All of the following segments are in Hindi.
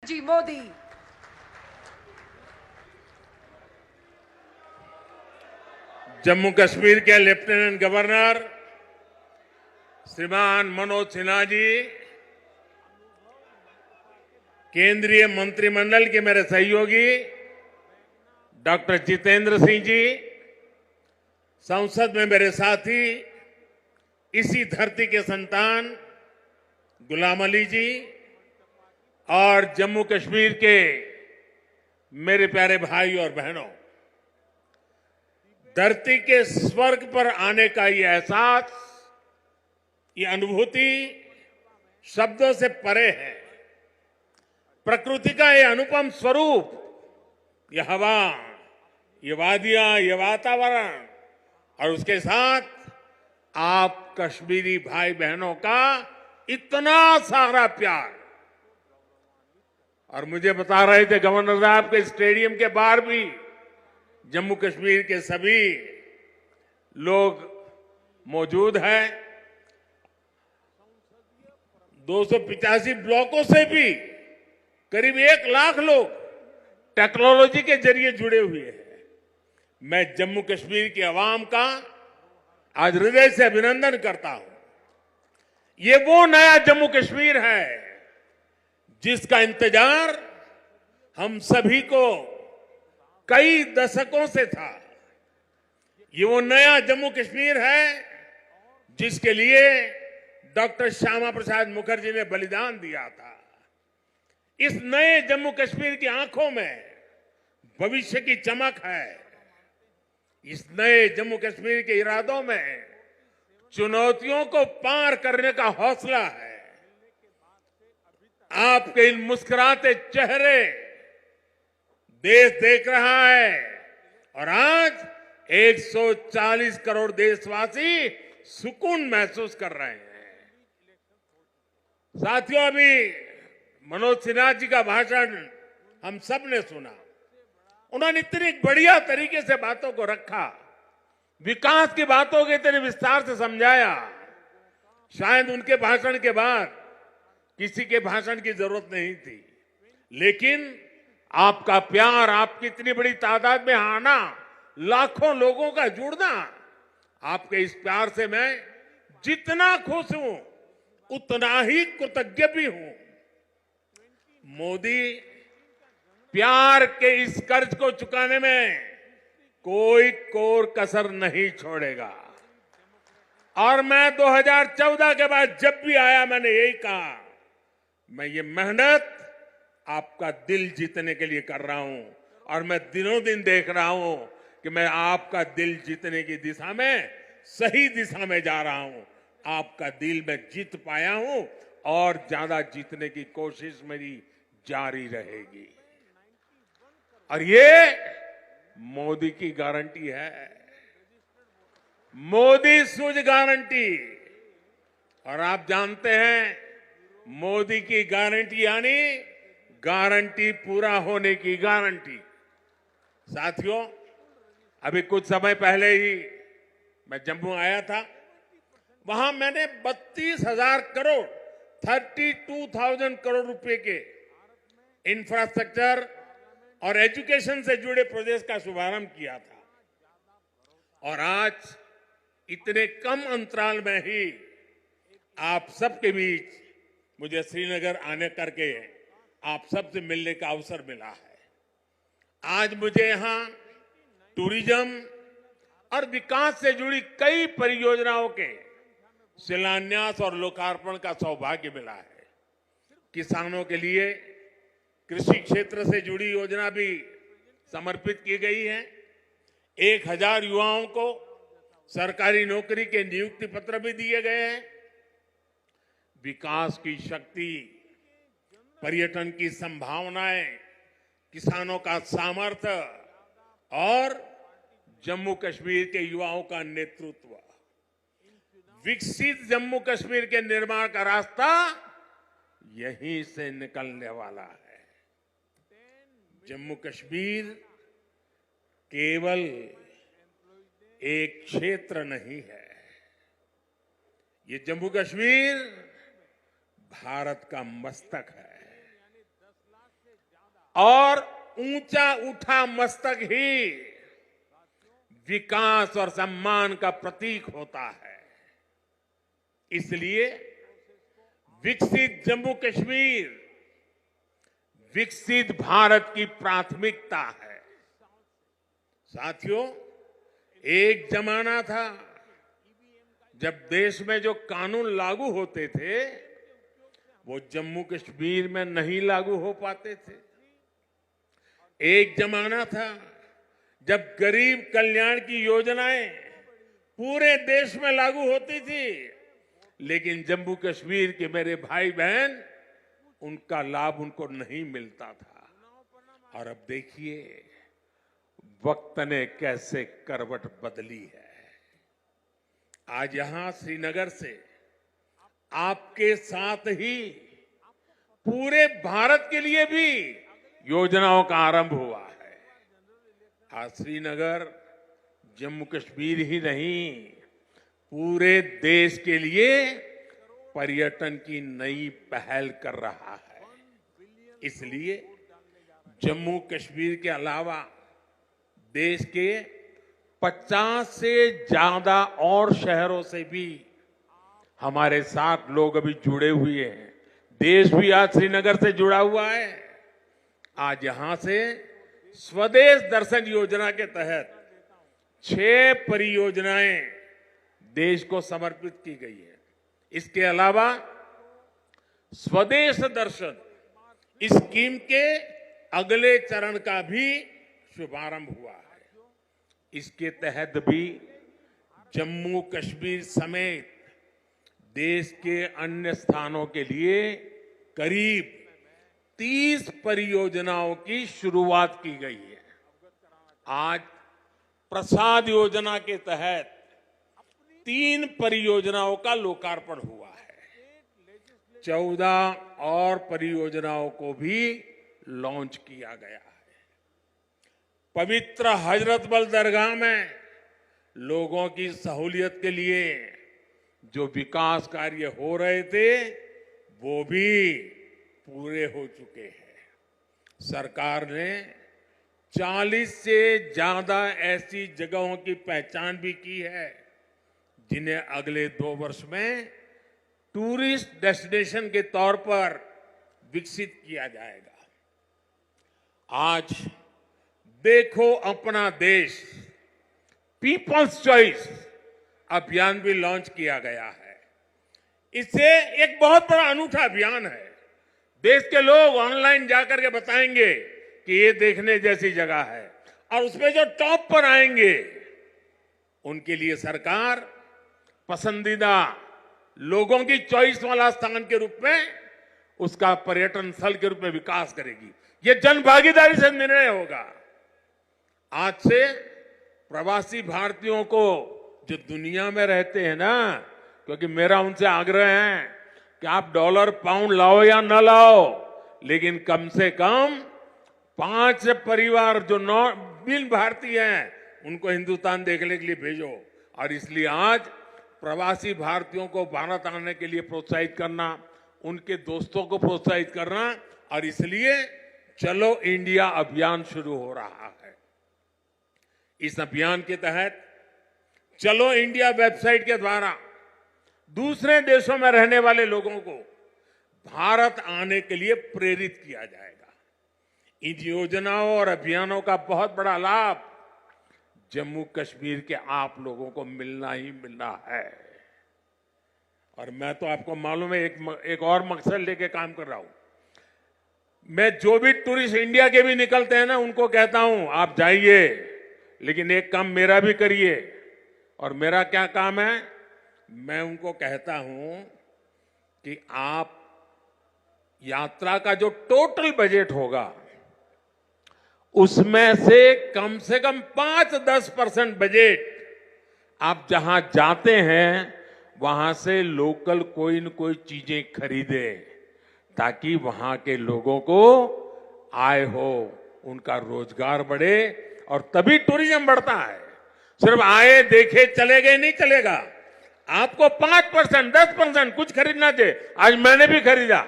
जी मोदी। जम्मू कश्मीर के लेफ्टिनेंट गवर्नर श्रीमान मनोज सिन्हा जी, केंद्रीय मंत्रिमंडल के मेरे सहयोगी डॉक्टर जितेंद्र सिंह जी, संसद में मेरे साथी, इसी धरती के संतान गुलाम अली जी और जम्मू कश्मीर के मेरे प्यारे भाई और बहनों, धरती के स्वर्ग पर आने का ये एहसास, ये अनुभूति शब्दों से परे है। प्रकृति का ये अनुपम स्वरूप, ये हवा, ये वादियां, ये वातावरण और उसके साथ आप कश्मीरी भाई बहनों का इतना सारा प्यार। और मुझे बता रहे थे गवर्नर साहब के स्टेडियम के बाहर भी जम्मू कश्मीर के सभी लोग मौजूद हैं। 285 ब्लॉकों से भी करीब 1 लाख लोग टेक्नोलॉजी के जरिए जुड़े हुए हैं। मैं जम्मू कश्मीर की आवाम का आज हृदय से अभिनंदन करता हूं। ये वो नया जम्मू कश्मीर है जिसका इंतजार हम सभी को कई दशकों से था। ये वो नया जम्मू कश्मीर है जिसके लिए डॉक्टर श्यामा प्रसाद मुखर्जी ने बलिदान दिया था। इस नए जम्मू कश्मीर की आंखों में भविष्य की चमक है। इस नए जम्मू कश्मीर के इरादों में चुनौतियों को पार करने का हौसला है। आपके इन मुस्कुराते चेहरे देश देख रहा है और आज 140 करोड़ देशवासी सुकून महसूस कर रहे हैं। साथियों, अभी मनोज सिन्हा जी का भाषण हम सब ने सुना। उन्होंने इतनी बढ़िया तरीके से बातों को रखा, विकास की बातों को इतने विस्तार से समझाया। शायद उनके भाषण के बाद किसी के भाषण की जरूरत नहीं थी, लेकिन आपका प्यार, आपकी इतनी बड़ी तादाद में आना, लाखों लोगों का जुड़ना, आपके इस प्यार से मैं जितना खुश हूं उतना ही कृतज्ञ भी हूं। मोदी प्यार के इस कर्ज को चुकाने में कोई कोर कसर नहीं छोड़ेगा। और मैं 2014 के बाद जब भी आया मैंने यही कहा, मैं ये मेहनत आपका दिल जीतने के लिए कर रहा हूं और मैं दिनों दिन देख रहा हूं कि मैं आपका दिल जीतने की दिशा में सही दिशा में जा रहा हूं। आपका दिल मैं जीत पाया हूं और ज्यादा जीतने की कोशिश मेरी जारी रहेगी। और ये मोदी की गारंटी है, मोदी सूझ गारंटी। और आप जानते हैं मोदी की गारंटी यानी गारंटी पूरा होने की गारंटी। साथियों, अभी कुछ समय पहले ही मैं जम्मू आया था। वहां मैंने 32,000 करोड़ 32,000 करोड़ रुपए के इंफ्रास्ट्रक्चर और एजुकेशन से जुड़े प्रोजेक्ट का शुभारंभ किया था। और आज इतने कम अंतराल में ही आप सबके बीच मुझे श्रीनगर आने करके आप सबसे मिलने का अवसर मिला है। आज मुझे यहां टूरिज्म और विकास से जुड़ी कई परियोजनाओं के शिलान्यास और लोकार्पण का सौभाग्य मिला है। किसानों के लिए कृषि क्षेत्र से जुड़ी योजना भी समर्पित की गई है। 1000 युवाओं को सरकारी नौकरी के नियुक्ति पत्र भी दिए गए हैं। विकास की शक्ति, पर्यटन की संभावनाएं, किसानों का सामर्थ्य और जम्मू कश्मीर के युवाओं का नेतृत्व, विकसित जम्मू कश्मीर के निर्माण का रास्ता यहीं से निकलने वाला है। जम्मू कश्मीर केवल एक क्षेत्र नहीं है, ये जम्मू कश्मीर भारत का मस्तक है। और ऊंचा उठा मस्तक ही विकास और सम्मान का प्रतीक होता है। इसलिए विकसित जम्मू कश्मीर विकसित भारत की प्राथमिकता है। साथियों, एक जमाना था जब देश में जो कानून लागू होते थे वो जम्मू कश्मीर में नहीं लागू हो पाते थे। एक जमाना था जब गरीब कल्याण की योजनाएं पूरे देश में लागू होती थी, लेकिन जम्मू कश्मीर के मेरे भाई बहन उनका लाभ उनको नहीं मिलता था। और अब देखिए वक्त ने कैसे करवट बदली है। आज यहां श्रीनगर से आपके साथ ही पूरे भारत के लिए भी योजनाओं का आरंभ हुआ है। आज श्रीनगर जम्मू कश्मीर ही नहीं, पूरे देश के लिए पर्यटन की नई पहल कर रहा है। इसलिए जम्मू कश्मीर के अलावा देश के 50 से ज्यादा और शहरों से भी हमारे साथ लोग अभी जुड़े हुए हैं। देश भी आज श्रीनगर से जुड़ा हुआ है। आज यहां से स्वदेश दर्शन योजना के तहत 6 परियोजनाएं देश को समर्पित की गई है। इसके अलावा स्वदेश दर्शन स्कीम के अगले चरण का भी शुभारंभ हुआ है। इसके तहत भी जम्मू कश्मीर समेत देश के अन्य स्थानों के लिए करीब 30 परियोजनाओं की शुरुआत की गई है। आज प्रसाद योजना के तहत 3 परियोजनाओं का लोकार्पण हुआ है। 14 और परियोजनाओं को भी लॉन्च किया गया है। पवित्र हजरत बल दरगाह में लोगों की सहूलियत के लिए जो विकास कार्य हो रहे थे वो भी पूरे हो चुके हैं। सरकार ने 40 से ज्यादा ऐसी जगहों की पहचान भी की है जिन्हें अगले 2 वर्ष में टूरिस्ट डेस्टिनेशन के तौर पर विकसित किया जाएगा। आज देखो अपना देश पीपल्स चॉइस अभियान भी लॉन्च किया गया है। इससे एक बहुत बड़ा अनूठा अभियान है। देश के लोग ऑनलाइन जाकर के बताएंगे कि ये देखने जैसी जगह है, और उसमें जो टॉप पर आएंगे उनके लिए सरकार पसंदीदा लोगों की चॉइस वाला स्थान के रूप में उसका पर्यटन स्थल के रूप में विकास करेगी। ये जन भागीदारी से निर्णय होगा। आज से प्रवासी भारतीयों को जो दुनिया में रहते हैं ना, क्योंकि मेरा उनसे आग्रह है कि आप डॉलर पाउंड लाओ या न लाओ, लेकिन कम से कम 5 परिवार जो बिन भारतीय हैं उनको हिंदुस्तान देखने के लिए भेजो। और इसलिए आज प्रवासी भारतीयों को भारत आने के लिए प्रोत्साहित करना, उनके दोस्तों को प्रोत्साहित करना, और इसलिए चलो इंडिया अभियान शुरू हो रहा है। इस अभियान के तहत चलो इंडिया वेबसाइट के द्वारा दूसरे देशों में रहने वाले लोगों को भारत आने के लिए प्रेरित किया जाएगा। इन योजनाओं और अभियानों का बहुत बड़ा लाभ जम्मू कश्मीर के आप लोगों को मिलना ही मिलना है। और मैं तो आपको मालूम है एक और मकसद लेके काम कर रहा हूं। मैं जो भी टूरिस्ट इंडिया के भी निकलते हैं ना, उनको कहता हूं आप जाइए, लेकिन एक काम मेरा भी करिए। और मेरा क्या काम है? मैं उनको कहता हूं कि आप यात्रा का जो टोटल बजट होगा उसमें से कम 5-10% बजट आप जहां जाते हैं वहां से लोकल कोई न कोई चीजें खरीदे, ताकि वहां के लोगों को आय हो, उनका रोजगार बढ़े, और तभी टूरिज्म बढ़ता है। सिर्फ आए देखे चले गए नहीं चलेगा। आपको 5%, 10% कुछ खरीदना चाहिए। आज मैंने भी खरीदा।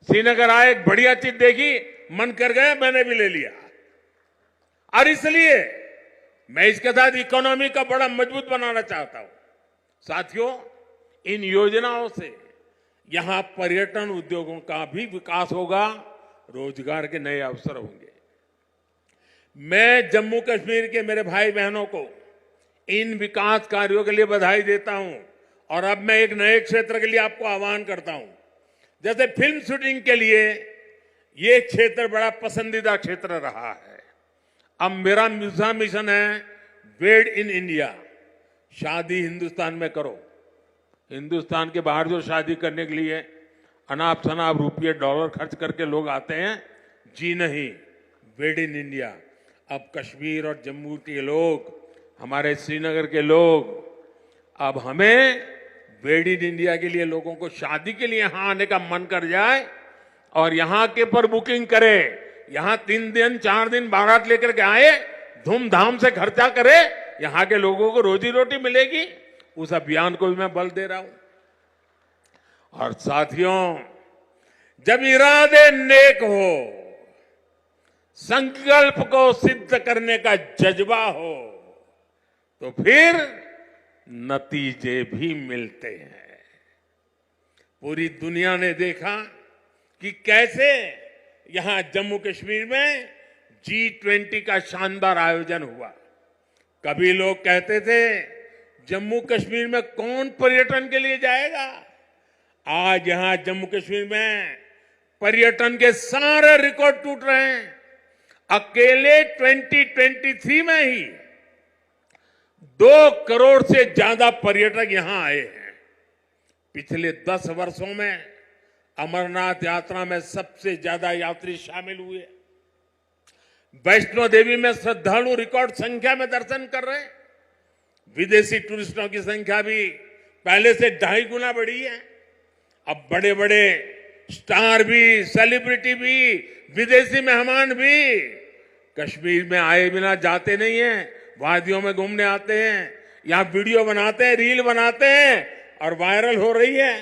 श्रीनगर आए, एक बढ़िया चीज देखी, मन कर गया मैंने भी ले लिया। और इसलिए मैं इसके साथ इकोनॉमी का बड़ा मजबूत बनाना चाहता हूं। साथियों, इन योजनाओं से यहां पर्यटन उद्योगों का भी विकास होगा, रोजगार के नए अवसर होंगे। मैं जम्मू कश्मीर के मेरे भाई बहनों को इन विकास कार्यों के लिए बधाई देता हूं। और अब मैं एक नए क्षेत्र के लिए आपको आह्वान करता हूं। जैसे फिल्म शूटिंग के लिए ये क्षेत्र बड़ा पसंदीदा क्षेत्र रहा है। अब मेरा दूसरा मिशन है मेड इन इंडिया। शादी हिंदुस्तान में करो। हिंदुस्तान के बाहर जो शादी करने के लिए अनाप शनाप रुपये डॉलर खर्च करके लोग आते हैं, जी नहीं, मेड इन इंडिया। अब कश्मीर और जम्मू के लोग, हमारे श्रीनगर के लोग, अब हमें मेड इन इंडिया के लिए लोगों को शादी के लिए यहां आने का मन कर जाए और यहां के पर बुकिंग करे, यहां 3 दिन 4 दिन बारात लेकर के आए, धूमधाम से खर्चा करे, यहां के लोगों को रोजी रोटी मिलेगी। उस अभियान को भी मैं बल दे रहा हूं। और साथियों, जब इरादे नेक हो, संकल्प को सिद्ध करने का जज्बा हो, तो फिर नतीजे भी मिलते हैं। पूरी दुनिया ने देखा कि कैसे यहां जम्मू कश्मीर में G20 का शानदार आयोजन हुआ। कभी लोग कहते थे जम्मू कश्मीर में कौन पर्यटन के लिए जाएगा। आज यहां जम्मू कश्मीर में पर्यटन के सारे रिकॉर्ड टूट रहे हैं। अकेले 2023 में ही 2 करोड़ से ज्यादा पर्यटक यहां आए हैं। पिछले 10 वर्षों में अमरनाथ यात्रा में सबसे ज्यादा यात्री शामिल हुए। वैष्णो देवी में श्रद्धालु रिकॉर्ड संख्या में दर्शन कर रहे हैं। विदेशी टूरिस्टों की संख्या भी पहले से 2.5 गुना बढ़ी है। अब बड़े बड़े स्टार भी, सेलिब्रिटी भी, विदेशी मेहमान भी कश्मीर में आए बिना जाते नहीं हैं। वादियों में घूमने आते हैं, यहां वीडियो बनाते हैं, रील बनाते हैं और वायरल हो रही है।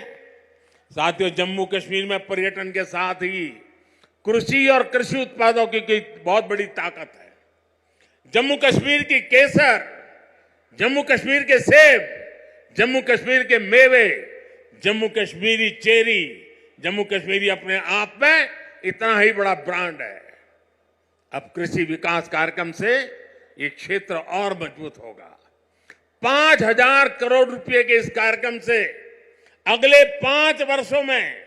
साथियों, जम्मू कश्मीर में पर्यटन के साथ ही कृषि और कृषि उत्पादों की बहुत बड़ी ताकत है। जम्मू कश्मीर की केसर, जम्मू कश्मीर के सेब, जम्मू कश्मीर के मेवे, जम्मू कश्मीरी चेरी, जम्मू कश्मीरी अपने आप में इतना ही बड़ा ब्रांड है। अब कृषि विकास कार्यक्रम से ये क्षेत्र और मजबूत होगा। 5,000 करोड़ रुपए के इस कार्यक्रम से अगले 5 वर्षों में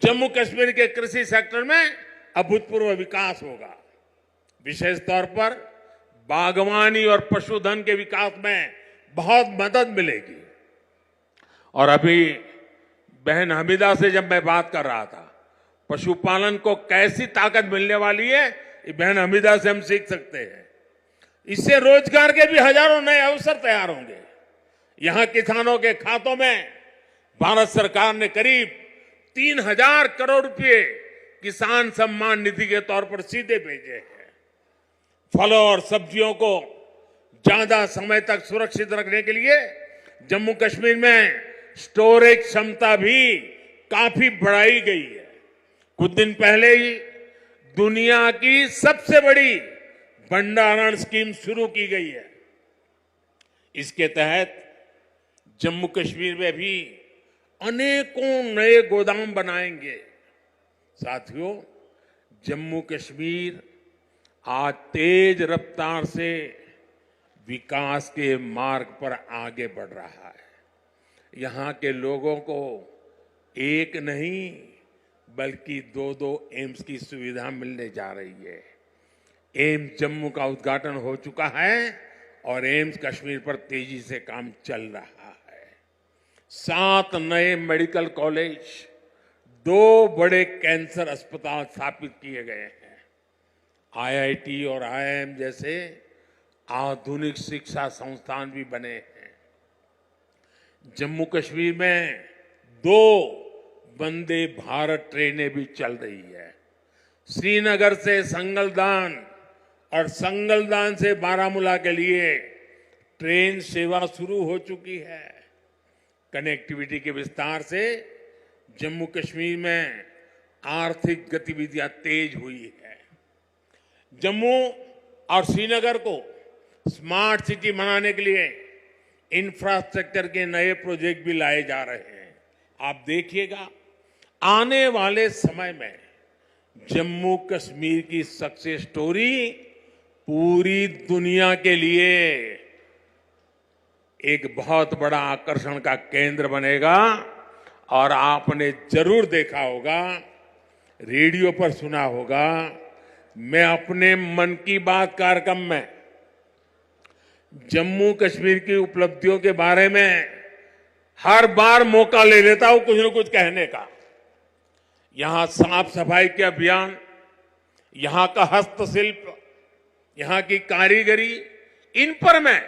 जम्मू कश्मीर के कृषि सेक्टर में अभूतपूर्व विकास होगा। विशेष तौर पर बागवानी और पशुधन के विकास में बहुत मदद मिलेगी। और अभी बहन हमीदा से जब मैं बात कर रहा था, पशुपालन को कैसी ताकत मिलने वाली है, ये बहन हमीदा से हम सीख सकते हैं। इससे रोजगार के भी हजारों नए अवसर तैयार होंगे। यहां किसानों के खातों में भारत सरकार ने करीब 3,000 करोड़ रुपए किसान सम्मान निधि के तौर पर सीधे भेजे हैं। फलों और सब्जियों को ज्यादा समय तक सुरक्षित रखने के लिए जम्मू कश्मीर में स्टोरेज क्षमता भी काफी बढ़ाई गई है। कुछ दिन पहले ही दुनिया की सबसे बड़ी भंडारण स्कीम शुरू की गई है। इसके तहत जम्मू कश्मीर में भी अनेकों नए गोदाम बनाएंगे। साथियों, जम्मू कश्मीर आज तेज रफ्तार से विकास के मार्ग पर आगे बढ़ रहा है। यहां के लोगों को एक नहीं बल्कि 2-2 एम्स की सुविधा मिलने जा रही है। एम्स जम्मू का उद्घाटन हो चुका है और एम्स कश्मीर पर तेजी से काम चल रहा है। 7 नए मेडिकल कॉलेज, 2 बड़े कैंसर अस्पताल स्थापित किए गए हैं। IIT और IIM जैसे आधुनिक शिक्षा संस्थान भी बने हैं। जम्मू कश्मीर में 2 वंदे भारत ट्रेनें भी चल रही है। श्रीनगर से संगलदान और संगलदान से बारामूला के लिए ट्रेन सेवा शुरू हो चुकी है। कनेक्टिविटी के विस्तार से जम्मू कश्मीर में आर्थिक गतिविधियां तेज हुई है। जम्मू और श्रीनगर को स्मार्ट सिटी बनाने के लिए इंफ्रास्ट्रक्चर के नए प्रोजेक्ट भी लाए जा रहे हैं। आप देखिएगा, आने वाले समय में जम्मू कश्मीर की सक्सेस स्टोरी पूरी दुनिया के लिए एक बहुत बड़ा आकर्षण का केंद्र बनेगा। और आपने जरूर देखा होगा, रेडियो पर सुना होगा, मैं अपने मन की बात कार्यक्रम में जम्मू कश्मीर की उपलब्धियों के बारे में हर बार मौका ले लेता हूं कुछ न कुछ कहने का। यहां साफ सफाई के अभियान, यहां का हस्तशिल्प, यहां की कारीगरी, इन पर मैं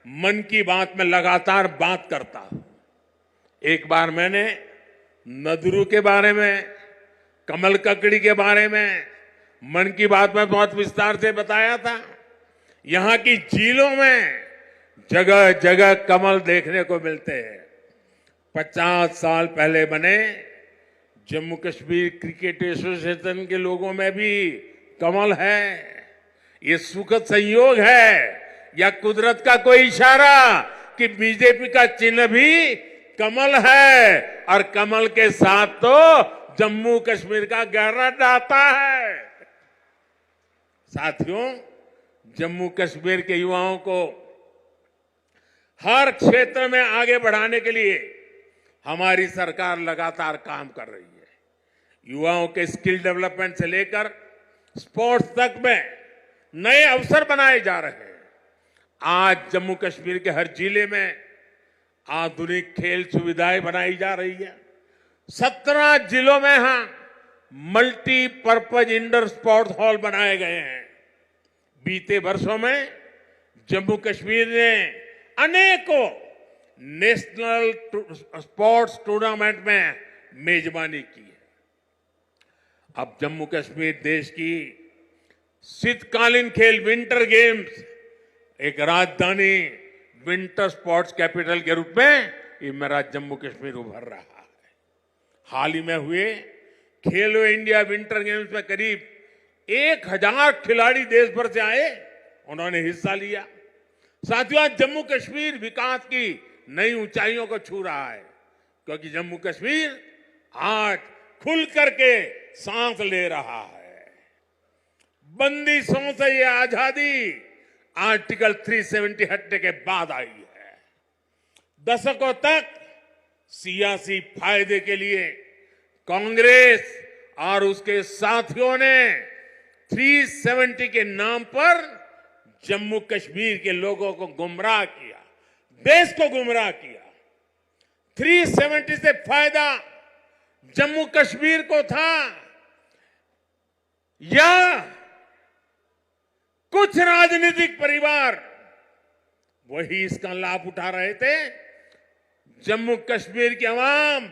मन की बात में लगातार बात करता हूं। एक बार मैंने नदरू के बारे में, कमल ककड़ी के बारे में मन की बात में बहुत विस्तार से बताया था। यहां की झीलों में जगह जगह कमल देखने को मिलते हैं। 50 साल पहले बने जम्मू कश्मीर क्रिकेट एसोसिएशन के लोगों में भी कमल है। ये सुखद संयोग है या कुदरत का कोई इशारा कि बीजेपी का चिन्ह भी कमल है और कमल के साथ तो जम्मू कश्मीर का गहरा नाता है। साथियों, जम्मू कश्मीर के युवाओं को हर क्षेत्र में आगे बढ़ाने के लिए हमारी सरकार लगातार काम कर रही है। युवाओं के स्किल डेवलपमेंट से लेकर स्पोर्ट्स तक में नए अवसर बनाए जा रहे हैं। आज जम्मू कश्मीर के हर जिले में आधुनिक खेल सुविधाएं बनाई जा रही है। 17 जिलों में मल्टीपर्पज इंडोर स्पोर्ट्स हॉल बनाए गए हैं। बीते वर्षों में जम्मू कश्मीर ने अनेकों नेशनल स्पोर्ट्स टूर्नामेंट में मेजबानी की है। अब जम्मू कश्मीर देश की शीतकालीन खेल विंटर गेम्स एक राजधानी विंटर स्पोर्ट्स कैपिटल के रूप में ये मेरा जम्मू कश्मीर उभर रहा है। हाल ही में हुए खेलो इंडिया विंटर गेम्स में करीब 1000 खिलाड़ी देश भर से आए, उन्होंने हिस्सा लिया। साथियों, आज जम्मू कश्मीर विकास की नई ऊंचाइयों को छू रहा है, क्योंकि जम्मू कश्मीर आज खुल करके सांस ले रहा है। बंदिशों से ये आजादी आर्टिकल 370 हटने के बाद आई है। दशकों तक सियासी फायदे के लिए कांग्रेस और उसके साथियों ने 370 के नाम पर जम्मू कश्मीर के लोगों को गुमराह किया, देश को गुमराह किया। 370 से फायदा जम्मू कश्मीर को था या कुछ राजनीतिक परिवार वही इसका लाभ उठा रहे थे? जम्मू कश्मीर की आवाम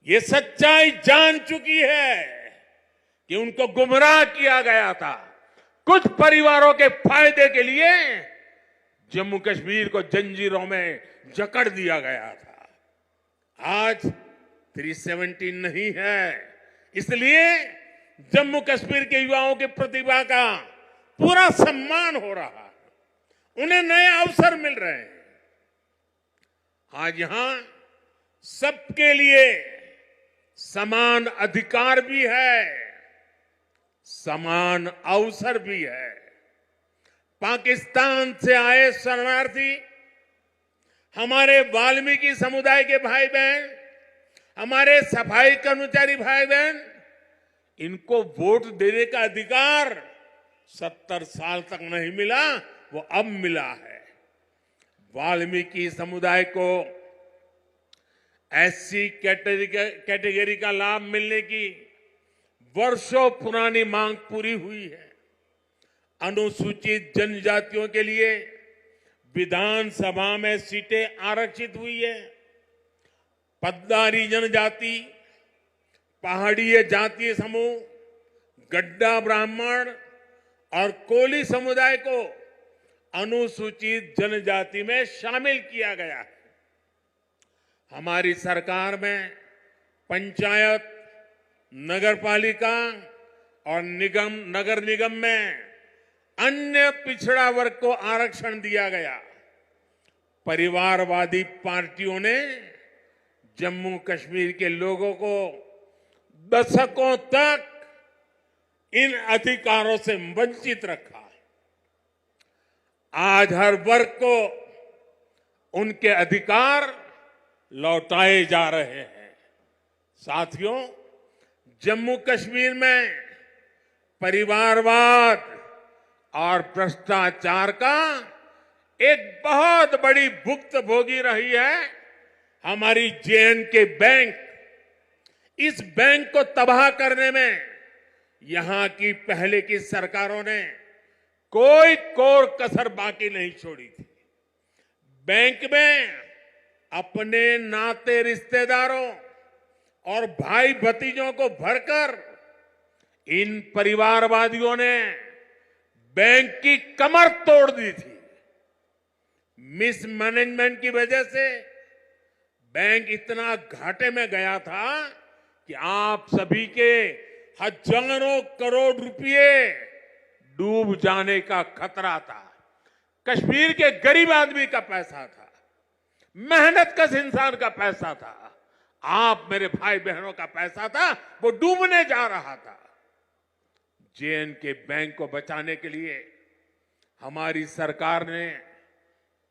ये सच्चाई जान चुकी है कि उनको गुमराह किया गया था। कुछ परिवारों के फायदे के लिए जम्मू कश्मीर को जंजीरों में जकड़ दिया गया था। आज 370 नहीं है, इसलिए जम्मू कश्मीर के युवाओं की प्रतिभा का पूरा सम्मान हो रहा है, उन्हें नए अवसर मिल रहे हैं। आज यहां सबके लिए समान अधिकार भी है, समान अवसर भी है। पाकिस्तान से आए शरणार्थी, हमारे वाल्मीकि समुदाय के भाई बहन, हमारे सफाई कर्मचारी भाई बहन, इनको वोट देने का अधिकार 70 साल तक नहीं मिला, वो अब मिला है। वाल्मीकि समुदाय को एससी कैटेगरी का लाभ मिलने की वर्षों पुरानी मांग पूरी हुई है। अनुसूचित जनजातियों के लिए विधानसभा में सीटें आरक्षित हुई है। पद्दारी जनजाति, पहाड़ीय जातीय समूह, गड्ढा ब्राह्मण और कोली समुदाय को अनुसूचित जनजाति में शामिल किया गया है। हमारी सरकार में पंचायत, नगरपालिका और नगर निगम में अन्य पिछड़ा वर्ग को आरक्षण दिया गया। परिवारवादी पार्टियों ने जम्मू कश्मीर के लोगों को दशकों तक इन अधिकारों से वंचित रखा। आज हर वर्ग को उनके अधिकार लौटाए जा रहे हैं। साथियों, जम्मू कश्मीर में परिवारवाद और भ्रष्टाचार का एक बहुत बड़ी भुक्तभोगी रही है हमारी जे.एंड.के बैंक। इस बैंक को तबाह करने में यहां की पहले की सरकारों ने कोई कोर कसर बाकी नहीं छोड़ी थी। बैंक में अपने नाते रिश्तेदारों और भाई भतीजों को भरकर इन परिवारवादियों ने बैंक की कमर तोड़ दी थी। मिसमैनेजमेंट की वजह से बैंक इतना घाटे में गया था कि आप सभी के हजारों करोड़ रुपए डूब जाने का खतरा था। कश्मीर के गरीब आदमी का पैसा था, मेहनतकश इंसान का पैसा था, आप मेरे भाई बहनों का पैसा था, वो डूबने जा रहा था। जे.एंड.के बैंक को बचाने के लिए हमारी सरकार ने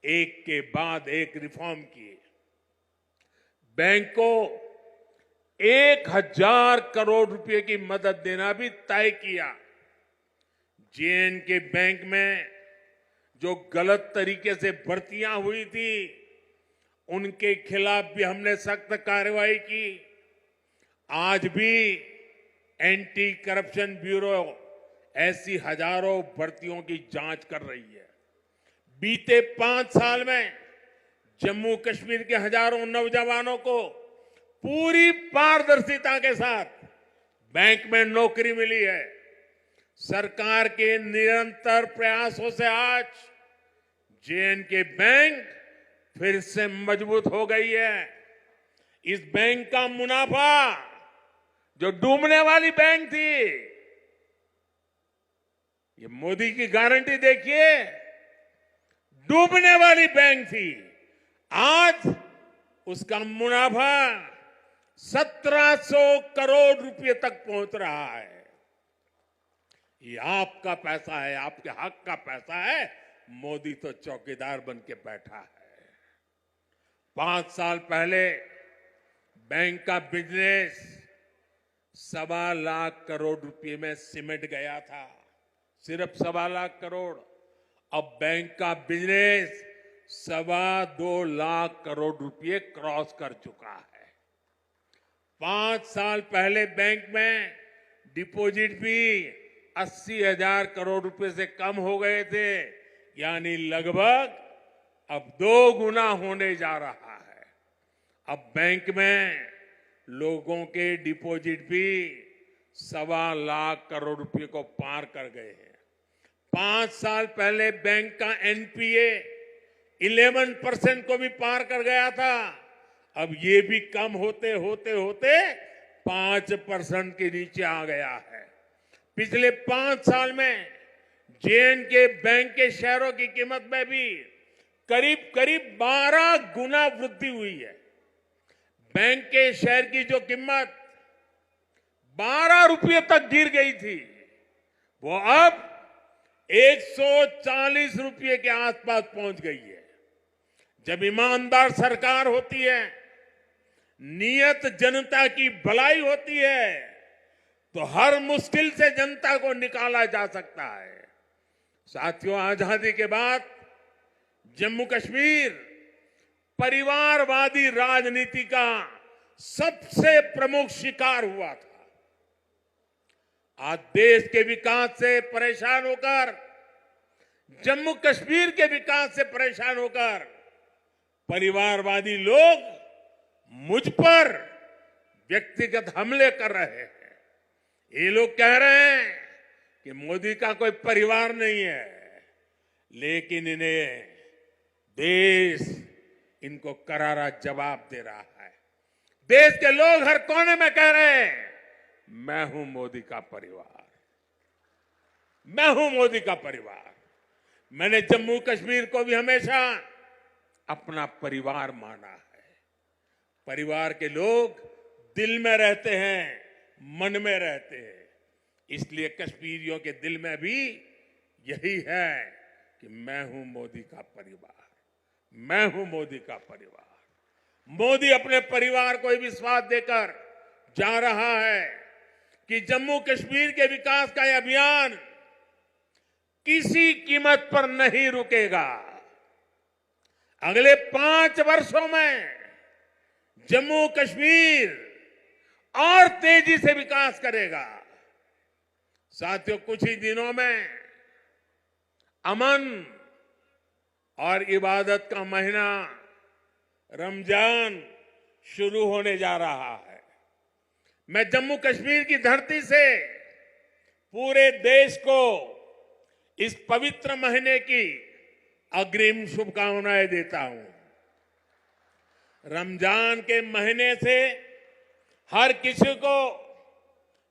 एक के बाद एक रिफॉर्म किए। बैंक को 1000 करोड़ रुपए की मदद देना भी तय किया। जे.एंड.के बैंक में जो गलत तरीके से भर्तियां हुई थी, उनके खिलाफ भी हमने सख्त कार्रवाई की। आज भी एंटी करप्शन ब्यूरो ऐसी हजारों भर्तियों की जांच कर रही है। बीते 5 साल में जम्मू कश्मीर के हजारों नौजवानों को पूरी पारदर्शिता के साथ बैंक में नौकरी मिली है। सरकार के निरंतर प्रयासों से आज जे.एंड.के बैंक फिर से मजबूत हो गई है। इस बैंक का मुनाफा, जो डूबने वाली बैंक थी, ये मोदी की गारंटी देखिए, डूबने वाली बैंक थी, आज उसका मुनाफा 1700 करोड़ रुपए तक पहुंच रहा है। ये आपका पैसा है, आपके हक का पैसा है। मोदी तो चौकीदार बन के बैठा है। 5 साल पहले बैंक का बिजनेस 1.25 लाख करोड़ रुपए में सिमट गया था, सिर्फ 1.25 लाख करोड़। अब बैंक का बिजनेस 2.25 लाख करोड़ रुपए क्रॉस कर चुका है। 5 साल पहले बैंक में डिपॉजिट भी 80,000 करोड़ रुपए से कम हो गए थे, यानी लगभग अब 2 गुना होने जा रहा है। अब बैंक में लोगों के डिपॉजिट भी 1.25 लाख करोड़ रुपए को पार कर गए हैं। 5 साल पहले बैंक का एनपीए 11% को भी पार कर गया था। अब ये भी कम होते होते होते 5% के नीचे आ गया है। पिछले 5 साल में जे.एंड.के बैंक के शेयरों की कीमत में भी करीब करीब 12 गुना वृद्धि हुई है। बैंक के शेयर की जो कीमत 12 रुपये तक गिर गई थी, वो अब 140 रुपये के आसपास पहुंच गई है। जब ईमानदार सरकार होती है, नियत जनता की भलाई होती है, तो हर मुश्किल से जनता को निकाला जा सकता है। साथियों, आजादी के बाद जम्मू कश्मीर परिवारवादी राजनीति का सबसे प्रमुख शिकार हुआ था। आज देश के विकास से परेशान होकर, जम्मू कश्मीर के विकास से परेशान होकर परिवारवादी लोग मुझ पर व्यक्तिगत हमले कर रहे हैं। ये लोग कह रहे हैं कि मोदी का कोई परिवार नहीं है, लेकिन इन्हें देश इनको करारा जवाब दे रहा है। देश के लोग हर कोने में कह रहे हैं मैं हूं मोदी का परिवार, मैं हूं मोदी का परिवार। मैंने जम्मू कश्मीर को भी हमेशा अपना परिवार माना है। परिवार के लोग दिल में रहते हैं, मन में रहते हैं। इसलिए कश्मीरियों के दिल में भी यही है कि मैं हूं मोदी का परिवार, मैं हूं मोदी का परिवार। मोदी अपने परिवार को विश्वास देकर जा रहा है कि जम्मू कश्मीर के विकास का यह अभियान किसी कीमत पर नहीं रुकेगा। अगले 5 वर्षों में जम्मू कश्मीर और तेजी से विकास करेगा। साथियों, कुछ ही दिनों में अमन और इबादत का महीना रमजान शुरू होने जा रहा है। मैं जम्मू कश्मीर की धरती से पूरे देश को इस पवित्र महीने की अग्रिम शुभकामनाएं देता हूं। रमजान के महीने से हर किसी को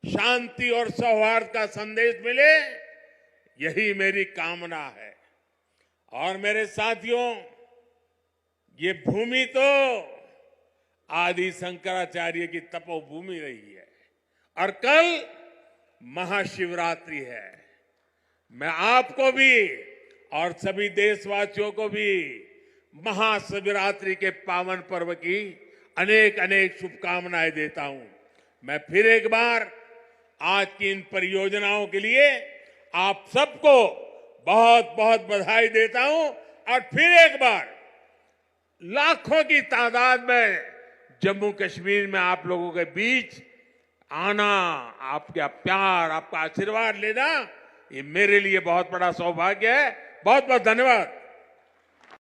शांति और सौहार्द का संदेश मिले, यही मेरी कामना है। और मेरे साथियों, ये भूमि तो आदि शंकराचार्य की तपोभूमि रही है और कल महाशिवरात्रि है। मैं आपको भी और सभी देशवासियों को भी महाशिवरात्रि के पावन पर्व की अनेक अनेक शुभकामनाएं देता हूं। मैं फिर एक बार आज की इन परियोजनाओं के लिए आप सबको बहुत बहुत बधाई देता हूं और फिर एक बार लाखों की तादाद में जम्मू कश्मीर में आप लोगों के बीच आना, आपका प्यार, आपका आशीर्वाद लेना, ये मेरे लिए बहुत बड़ा सौभाग्य है। बहुत बहुत धन्यवाद।